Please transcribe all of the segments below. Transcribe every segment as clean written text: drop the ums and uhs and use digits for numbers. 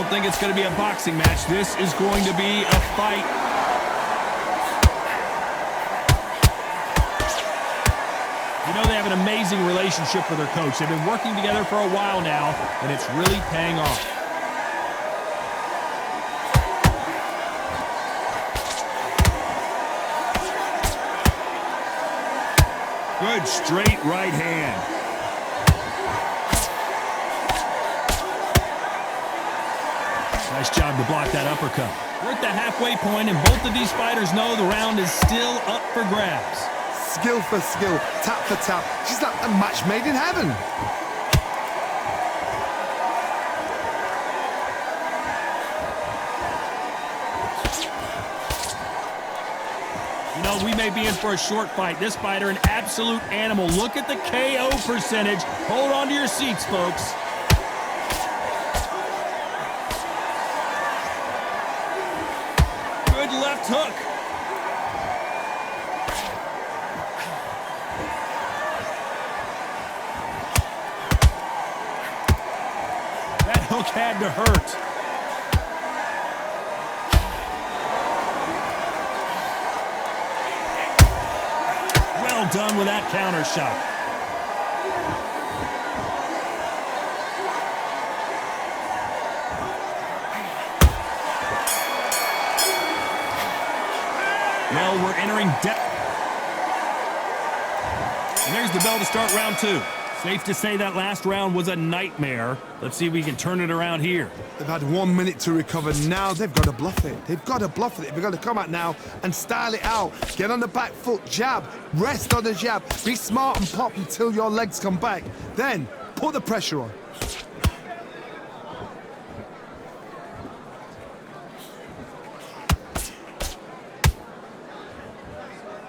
don't think it's going to be a boxing match. This is going to be a fight. You know, they have an amazing relationship with their coach. They've been working together for a while now, and it's really paying off. Good straight right hand. Nice job to block that uppercut. We're at the halfway point, and both of these fighters know the round is still up for grabs. Skill for skill, tap for tap. She's like a match made in heaven. You know, we may be in for a short fight. This fighter, an absolute animal. Look at the KO percentage. Hold on to your seats, folks. Good left hook. That hook had to hurt. Well done with that counter shot. Well, we're entering depth. And there's the bell to start round two. Safe to say that last round was a nightmare. Let's see if we can turn it around here. They've had 1 minute to recover. Now they've got to bluff it. They've got to bluff it. They've got to come out now and style it out. Get on the back foot, jab, rest on the jab. Be smart and pop until your legs come back. Then put the pressure on.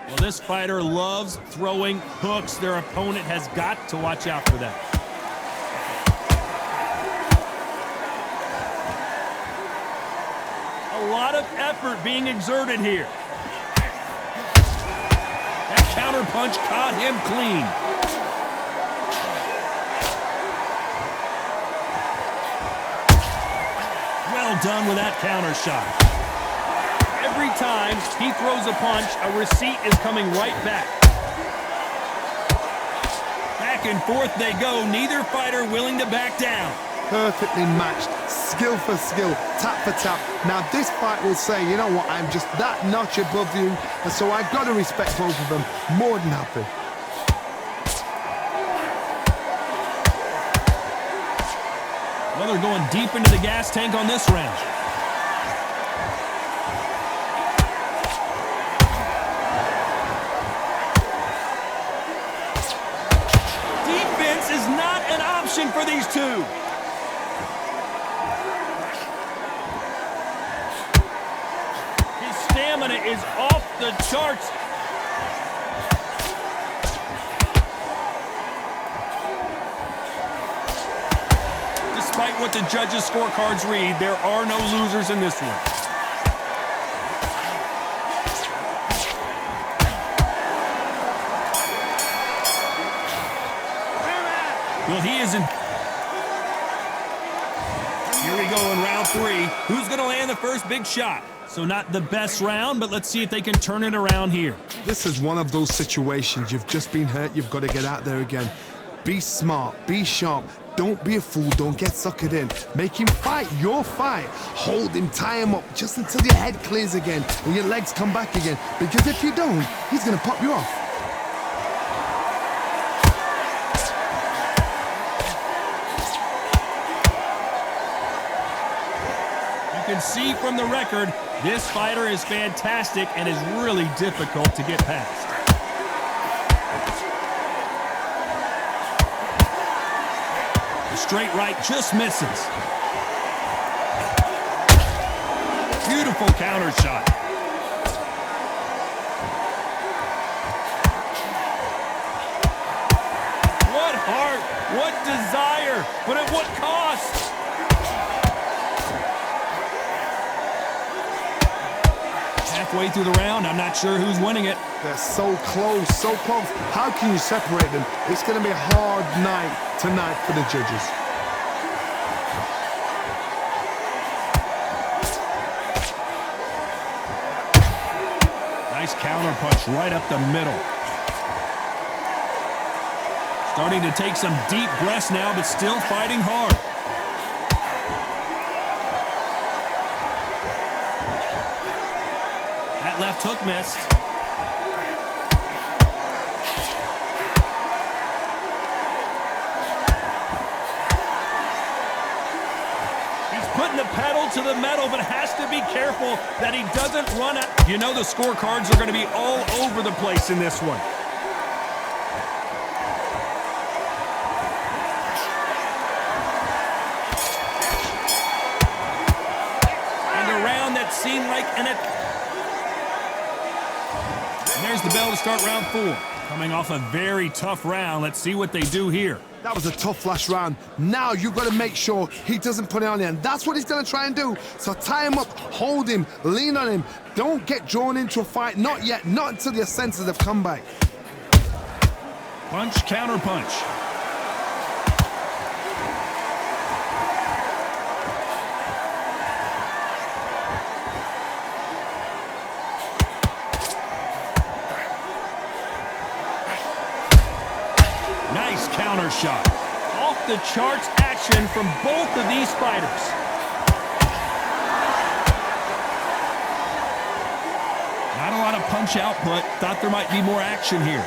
Well, this fighter loves throwing hooks. Their opponent has got to watch out for that. A lot of effort being exerted here. That counter punch caught him clean. Well done with that counter shot. Every time he throws a punch, a receipt is coming right back. Back and forth they go, neither fighter willing to back down. Perfectly matched, skill for skill, tap for tap. Now this fight will say, you know what, I'm just that notch above you, and so I've got to respect both of them. More than happy. Well, they're going deep into the gas tank on this round. Defense is not an option for these two. His stamina is off the charts. Despite what the judges' scorecards read, there are no losers in this one. Well, he is in. Here we go in round three. Who's going to land the first big shot? So not the best round, but let's see if they can turn it around here. This is one of those situations. You've just been hurt. You've got to get out there again. Be smart. Be sharp. Don't be a fool. Don't get suckered in. Make him fight your fight. Hold him, tie him up just until your head clears again and your legs come back again. Because if you don't, he's going to pop you off. You can see from the record, this fighter is fantastic and is really difficult to get past. The straight right just misses. Beautiful counter shot. What heart, what desire, but at what cost? Halfway through the round, I'm not sure who's winning it. They're so close, so close. How can you separate them? It's going to be a hard night tonight for the judges. counter punch right up the middle. Starting to take some deep breaths now, but still fighting hard. That left hook missed. He's putting the pedal to the metal, but has to be careful that he doesn't run out. You know the scorecards are going to be all over the place in this one. Seemed like and there's the bell to start round 4. Coming off a very tough round. Let's see what they do here. That was a tough last round. Now you've got to make sure he doesn't put it on the end. That's what he's going to try and do. So tie him up, hold him, lean on him. Don't get drawn into a fight. Not yet. Not until your senses have come back. Punch, counter punch. Nice counter shot. Off the charts action from both of these fighters. Not a lot of punch output. Thought there might be more action here.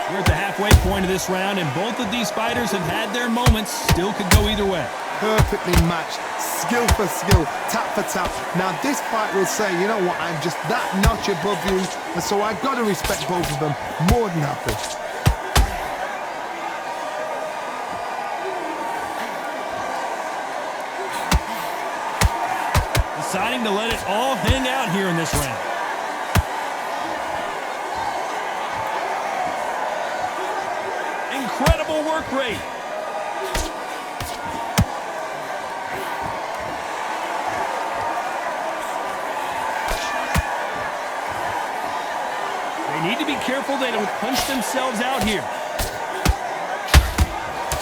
We're at the halfway point of this round, and both of these fighters have had their moments. Still could go either way. Perfectly matched, skill for skill, tap for tap. Now this fight will say, you know what, I'm just that notch above you, and so I've got to respect both of them. More than happy. Deciding to let it all hang out here in this round. Incredible work rate. They need to be careful they don't punch themselves out here.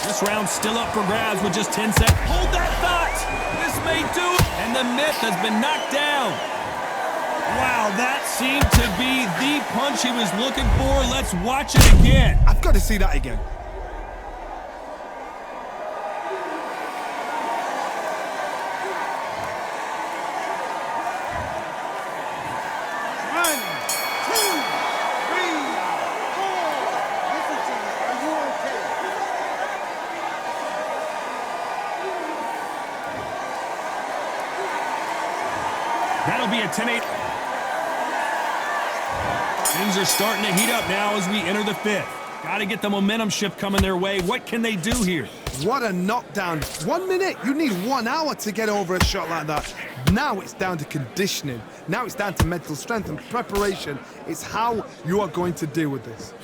This round's still up for grabs with just 10 seconds. Hold that thought. This may do it. And the myth has been knocked down. Wow, that seemed to be the punch he was looking for. Let's watch it again. I've got to see that again. That'll be a 10-8. Things are starting to heat up now as we enter the 5th. Got to get the momentum shift coming their way. What can they do here? What a knockdown. 1 minute. You need 1 hour to get over a shot like that. Now it's down to conditioning. Now it's down to mental strength and preparation. It's how you are going to deal with this.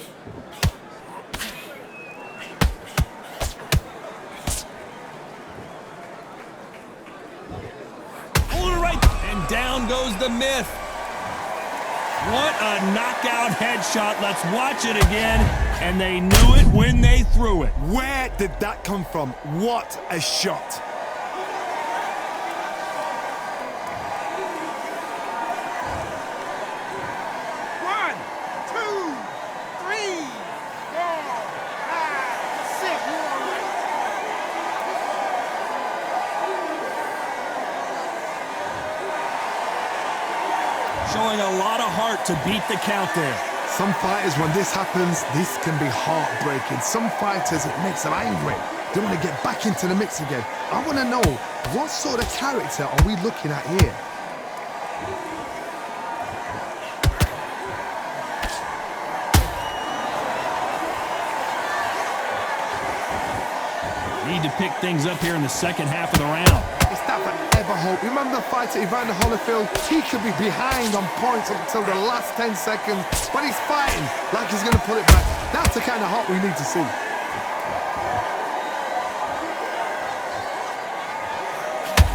And down goes the myth. What a knockout headshot. Let's watch it again. And they knew it when they threw it. Where did that come from? What a shot. Showing a lot of heart to beat the count there. Some fighters, when this happens, this can be heartbreaking. Some fighters, it makes them angry. They want to get back into the mix again. I want to know, what sort of character are we looking at here? Need to pick things up here in the second half of the round. It's that forever hope. Remember the fight at Evander Holyfield? He could be behind on points up until the last 10 seconds, but he's fighting like he's going to pull it back. That's the kind of hope we need to see.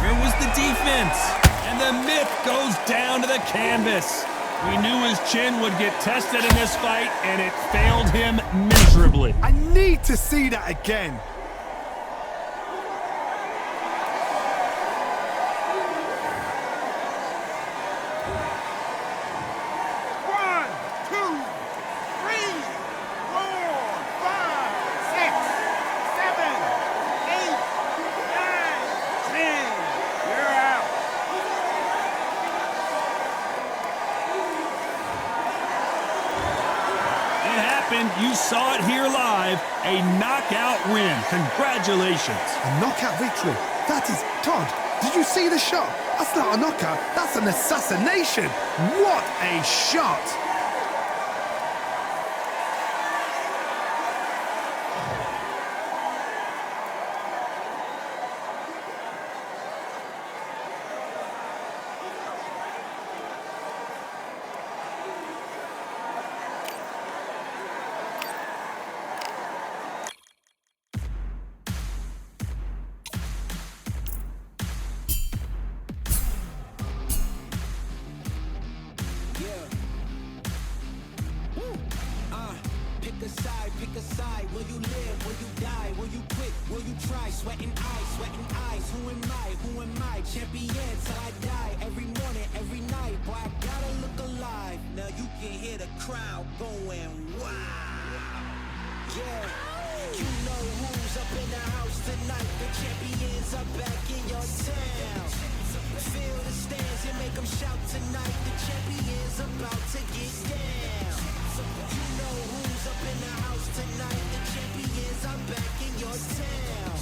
Where was the defense? And the myth goes down to the canvas. We knew his chin would get tested in this fight, and it failed him miserably. I need to see that again. You saw it here live, a knockout win. Congratulations. A knockout victory. That is, Todd, did you see the shot? That's not a knockout, that's an assassination. What a shot. Pick a side. Will you live? Will you die? Will you quit? Will you try? Sweating eyes. Who am I? Who am I? Champion till I die. Every morning, every night. Boy, I gotta look alive. Now you can hear the crowd going wow. Yeah. You know who's up in the house tonight. The champions are back in your town. Feel the stands and make them shout tonight. The champions about to get down. You know who's up in the house tonight. The champions are back in your town.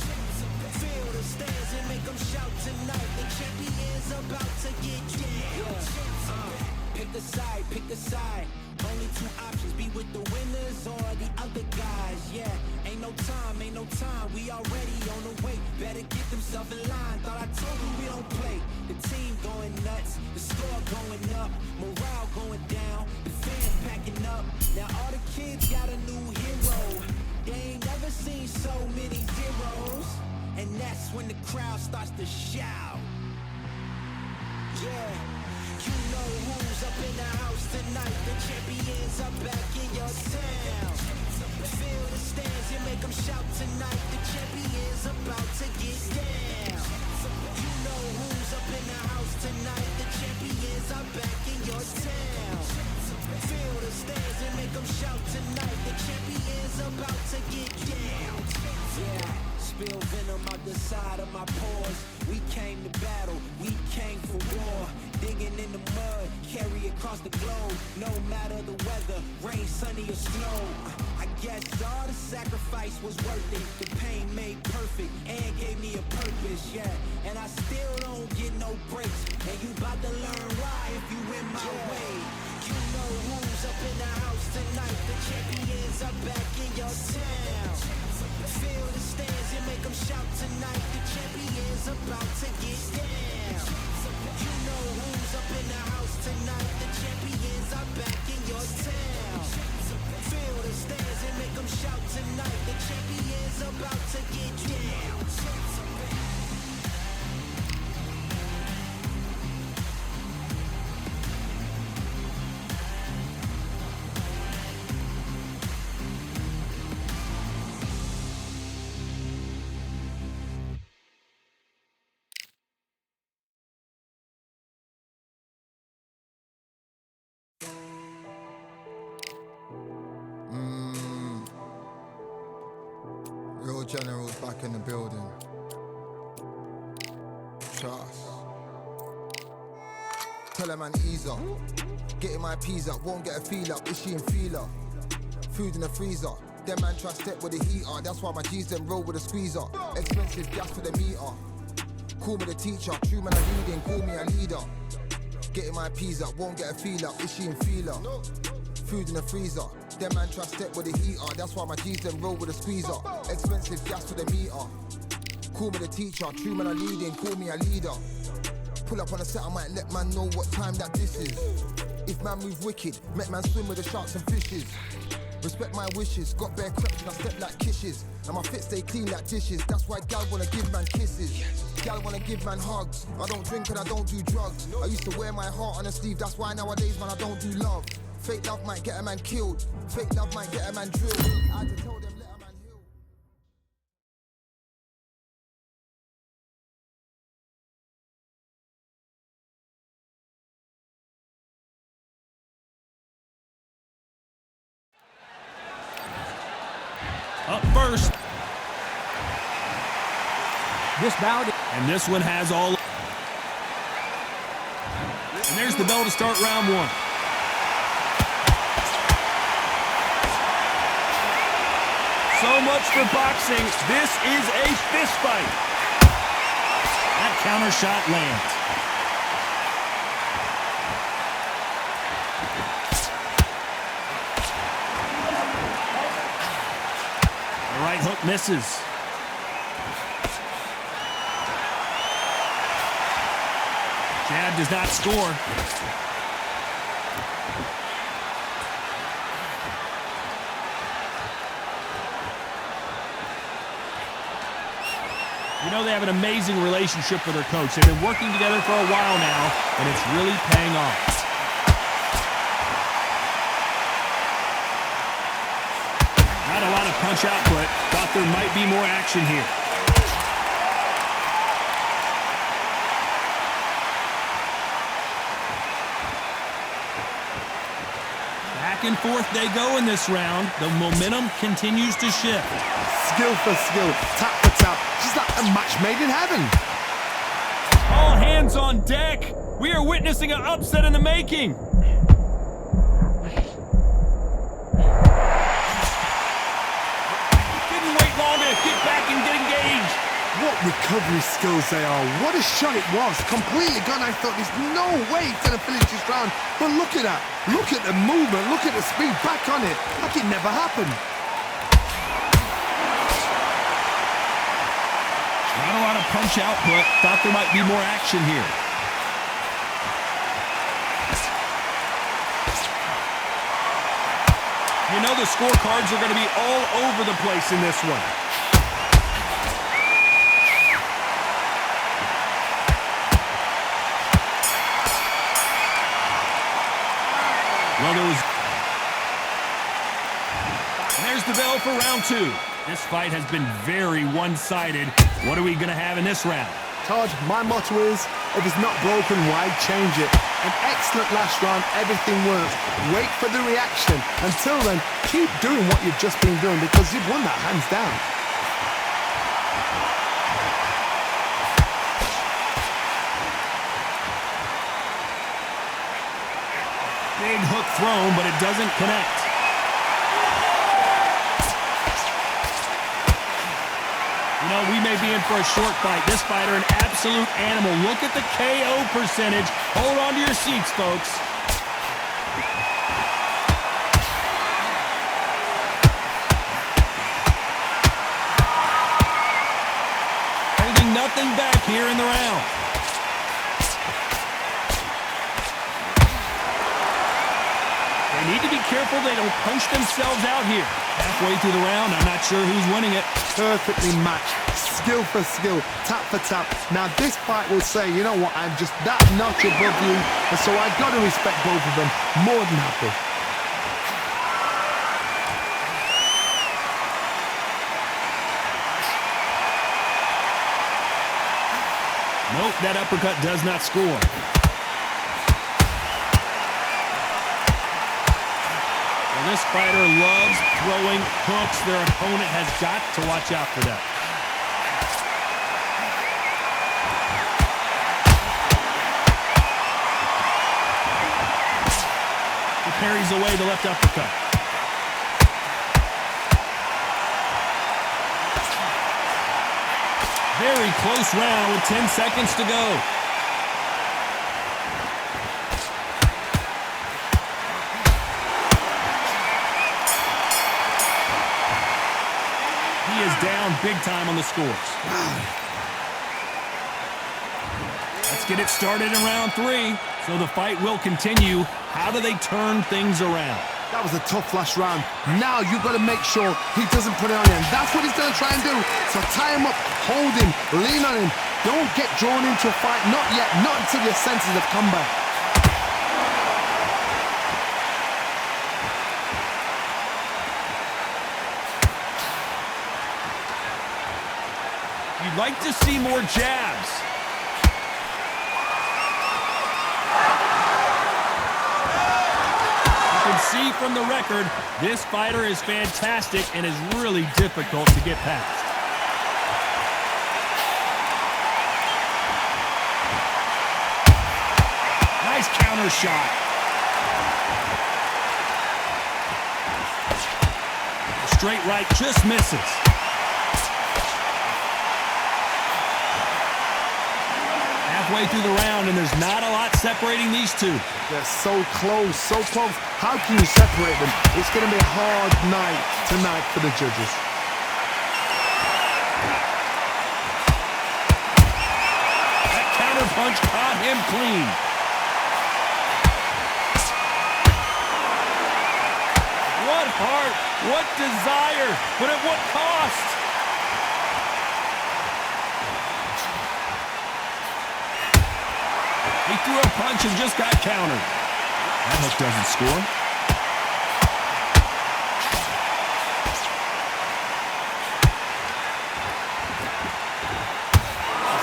Feel the stands and make them shout tonight. The champions about to get down. Pick a side, pick a side. Only two options, be with the winners or the other guys. Yeah, ain't no time, we already on the way. Better get themselves in line. Thought I told you we don't play. The team going nuts, the score going up, morale going down, the fans packing up. Now all the kids got a new hero. They ain't never seen so many zeros. And that's when the crowd starts to shout. Yeah. You know who's up in the house tonight. The champions are back in your town. Feel the stands and make them shout tonight. The champions about to get down. You know who's up in the house tonight. The champions are back in your town. Feel the stands and make them shout tonight. The champions about to get down. Yeah. Spill venom out the side of my pores. We came to battle, we came for war. Digging in the mud, carry across the globe. No matter the weather, rain, sunny or snow. I guess all the sacrifice was worth it. The pain made perfect and gave me a purpose, yeah. And I still don't get no breaks. And you bout to learn why if you in my way. You know who's up in the house tonight. The champions are back in your town. Feel the stands and make them shout tonight. The champions about to get down. You know who's up in the house tonight. The champions are back in your town. Feel the stands and make them shout tonight. The champions about to get down. Real generals back in the building. Trust. Tell a man ease up. Getting my peas up, won't get a feel up. Is she in feeler? Food in the freezer. Them man try step with the heater. That's why my G's them roll with a squeezer. Expensive gas for the meter. Call me the teacher. True man I leading, call me a leader. Getting my peas up, won't get a feel up. Is she in feeler? Food in the freezer. Them man try step with the heater. That's why my G's them roll with a squeezer. Expensive gas for the meter. Call me the teacher. True man I leading, call me a leader. Pull up on a set, I might let man know what time that this is. If man move wicked, make man swim with the sharks and fishes. Respect my wishes, got bare creps and I step like kishes. And my fit stay clean like dishes. That's why gal wanna give man kisses. Gal wanna give man hugs. I don't drink and I don't do drugs. I used to wear my heart on a sleeve. That's why nowadays, man, I don't do love. Fake love might get a man killed. Fake love might get a man drilled. I had to tell them, let a man heal. Up first. This bout. And this one has all. And there's the bell to start round one. So much for boxing. This is a fist fight. That counter shot lands. The right hook misses. Jab does not score. You know, they have an amazing relationship with their coach. They've been working together for a while now, and it's really paying off. Not a lot of punch output. Thought there might be more action here. Back and forth they go in this round. The momentum continues to shift. Skill for skill, tap for tap, just like a match made in heaven. All hands on deck. We are witnessing an upset in the making. Didn't wait long to get back and get engaged. What recovery skills they are. What a shot it was. Completely gone. I thought there's no way he's going to finish this round. But look at that. Look at the movement. Look at the speed. Back on it. Like it never happened. Not a lot of punch output. Thought there might be more action here. You know the scorecards are going to be all over the place in this one. Well, and there's the bell for round two. This fight has been very one-sided. What are we going to have in this round? Todd, my motto is, if it's not broken, why change it? An excellent last round, everything works. Wait for the reaction. Until then, keep doing what you've just been doing because you've won that hands down. Big hook thrown, but it doesn't connect. You know, we may be in for a short fight. This fighter, an absolute animal. Look at the KO percentage. Hold on to your seats, folks. Holding nothing back here in the round. They need to be careful they don't punch themselves out here. Halfway through the round, I'm not sure who's winning it. Perfectly matched, skill for skill, tap for tap. Now this fight will say, you know what, I'm just that notch above you, and so I've got to respect both of them. More than happy. Nope, that uppercut does not score. This fighter loves throwing hooks. Their opponent has got to watch out for that. He parries away the left uppercut. Very close round with 10 seconds to go. He is down big time on the scores. Let's get it started in round three. So the fight will continue. How do they turn things around? That was a tough last round. Now you've got to make sure he doesn't put it on you. And that's what he's going to try and do. So tie him up, hold him, lean on him. Don't get drawn into a fight. Not yet. Not until your senses have come back. You'd like to see more jabs. See from the record, this fighter is fantastic and is really difficult to get past. Nice counter shot. Straight right just misses. Halfway through the round, and there's not a lot separating these two. They're so close, so close. How can you separate them? It's going to be a hard night tonight for the judges. That counter punch caught him clean. What heart, what desire, but at what cost? He threw a punch and just got countered. That hook doesn't score.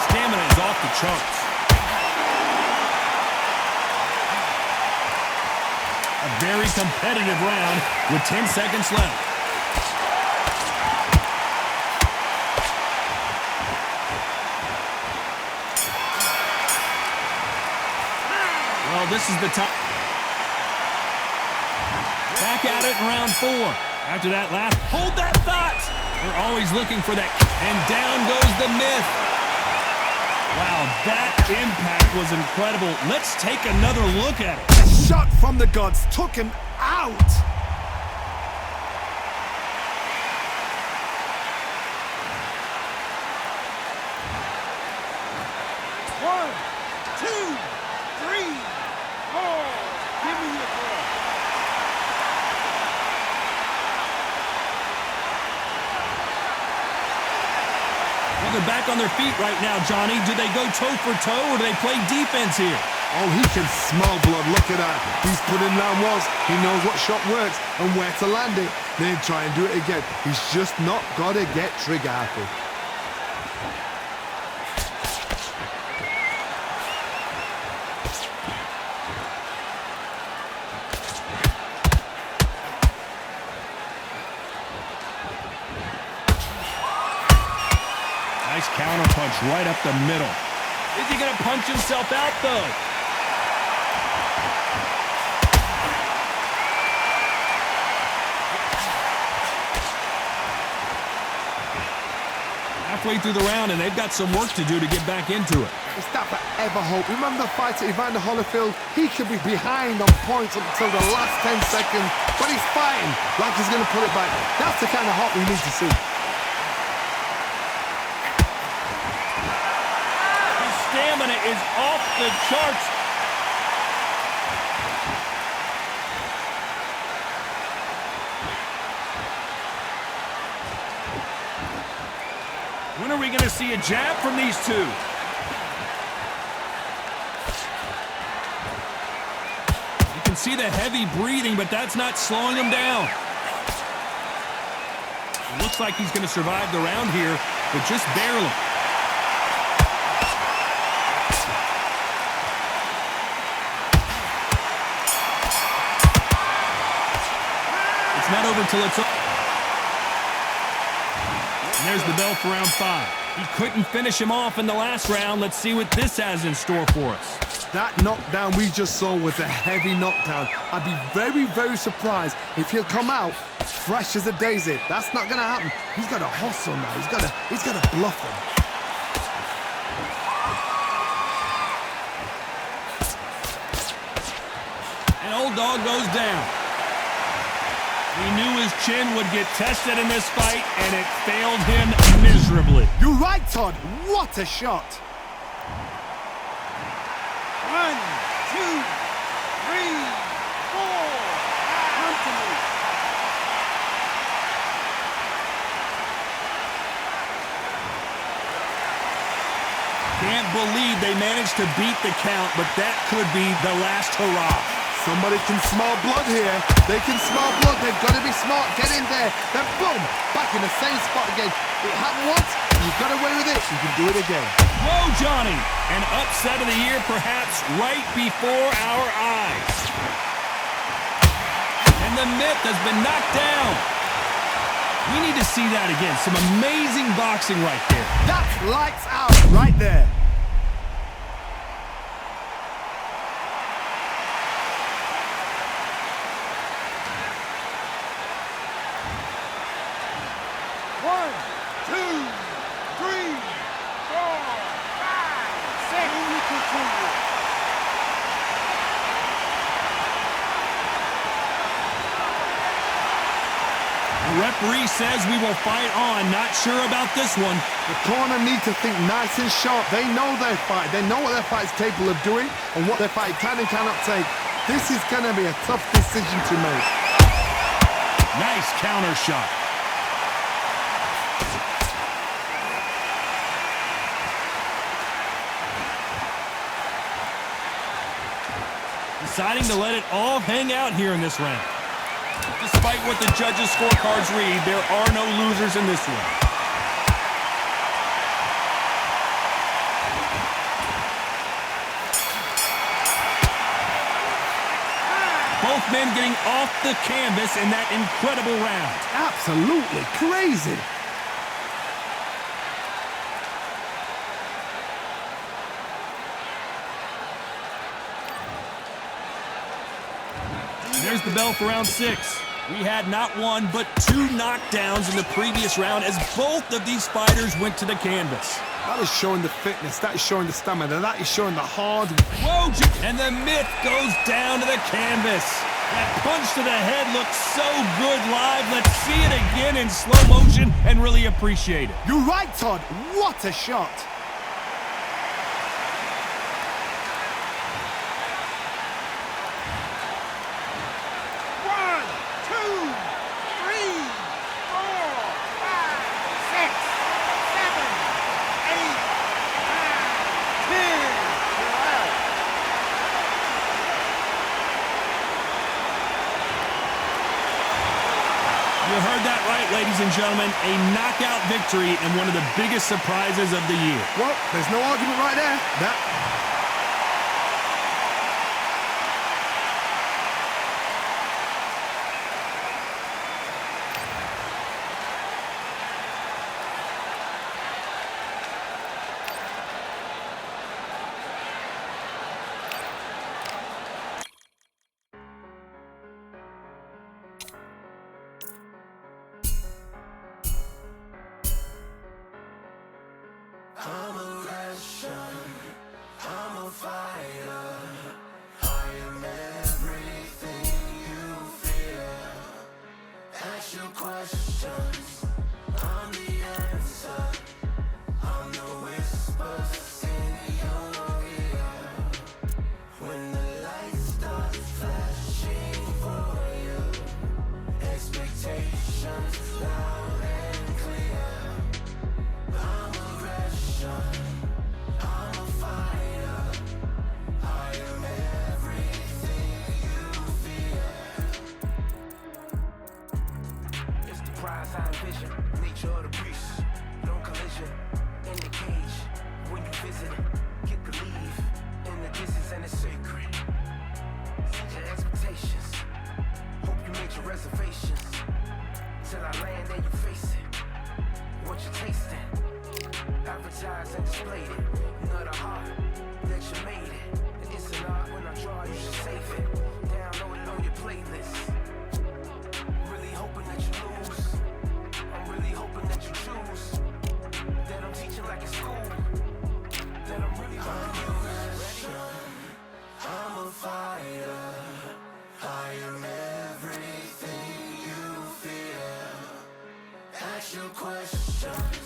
Stamina is off the charts. A very competitive round with 10 seconds left. Well, this is the time. Back at it in round 4. After that last, hold that thought. They're always looking for that. And down goes the myth. Wow, that impact was incredible. Let's take another look at it. A shot from the gods took him out. One, two, three, four. Give me your ball. Well, they're back on their feet right now, Johnny. Do they go toe for toe or do they play defense here? Oh, he can smell blood. Look at that. He's putting down walls. He knows what shot works and where to land it. Then try and do it again. He's just not got to get trigger happy. Nice counter punch right up the middle. Is he going to punch himself out, though? Halfway through the round, and they've got some work to do to get back into it. Is that forever hope? Remember the fight at Evander Holyfield? He could be behind on points until the last 10 seconds, but he's fighting like he's going to put it back. That's the kind of hope we need to see. Stamina is off the charts. When are we going to see a jab from these two? You can see the heavy breathing, but that's not slowing him down. It looks like he's going to survive the round here, but just barely. It's not over till it's over. And there's the bell for round 5. He couldn't finish him off in the last round. Let's see what this has in store for us. That knockdown we just saw was a heavy knockdown. I'd be very, very surprised if he'll come out fresh as a daisy. That's not going to happen. He's got to hustle now. He's got to bluff him. And old dog goes down. He knew his chin would get tested in this fight, and it failed him miserably. You're right, Todd. What a shot. 1, 2, 3, 4. Can't believe they managed to beat the count, but that could be the last hurrah. Somebody can smell blood here. They can smell blood. They've got to be smart. Get in there. Then boom, back in the same spot again. It happened once. You got away with it. You can do it again. Whoa, Johnny. An upset of the year perhaps right before our eyes. And the Myth has been knocked down. We need to see that again. Some amazing boxing right there. That's lights out right there. One, two, three, four, five, six. And we continue. The referee says we will fight on. Not sure about this one. The corner need to think nice and sharp. They know their fight. They know what their fight is capable of doing and what their fight can and cannot take. This is going to be a tough decision to make. Nice counter shot. Deciding to let it all hang out here in this round. Despite what the judges' scorecards read, there are no losers in this one. Both men getting off the canvas in that incredible round. Absolutely crazy. There's the bell for round 6. We had not one, but 2 knockdowns in the previous round as both of these fighters went to the canvas. That is showing the fitness. That is showing the stamina. That is showing the hard... Whoa, and the Myth goes down to the canvas. That punch to the head looks so good live. Let's see it again in slow motion and really appreciate it. You're right, Todd. What a shot. One, two, three, four, five, six, seven, eight, nine, 10. You're out. You heard that right, ladies and gentlemen. A knockout victory and one of the biggest surprises of the year. Well, there's no argument right there. That... I'm a Russian, I'm a fighter. I am everything you fear. Ask your questions, I'm the answer. I'm the whispers in your ear. When the lights start flashing for you, expectations loud and clear. I'm a Russian, I'm a fighter. I am everything you fear. It's the prize I envision, nature of the beast. No collision in the cage. When you visit it, get the leave in the distance and it's sacred. Set your expectations. Hope you made your reservations. Till I land and you face it. What you tasting? Advertised and displayed it. Know the heart that you made it. And it's an art when I draw, you should save it. Download it on your playlist. Really hoping that you lose. I'm really hoping that you choose. That I'm teaching like it's school. That I'm really gonna use. I'm a fighter. I am everything you fear. Ask your questions.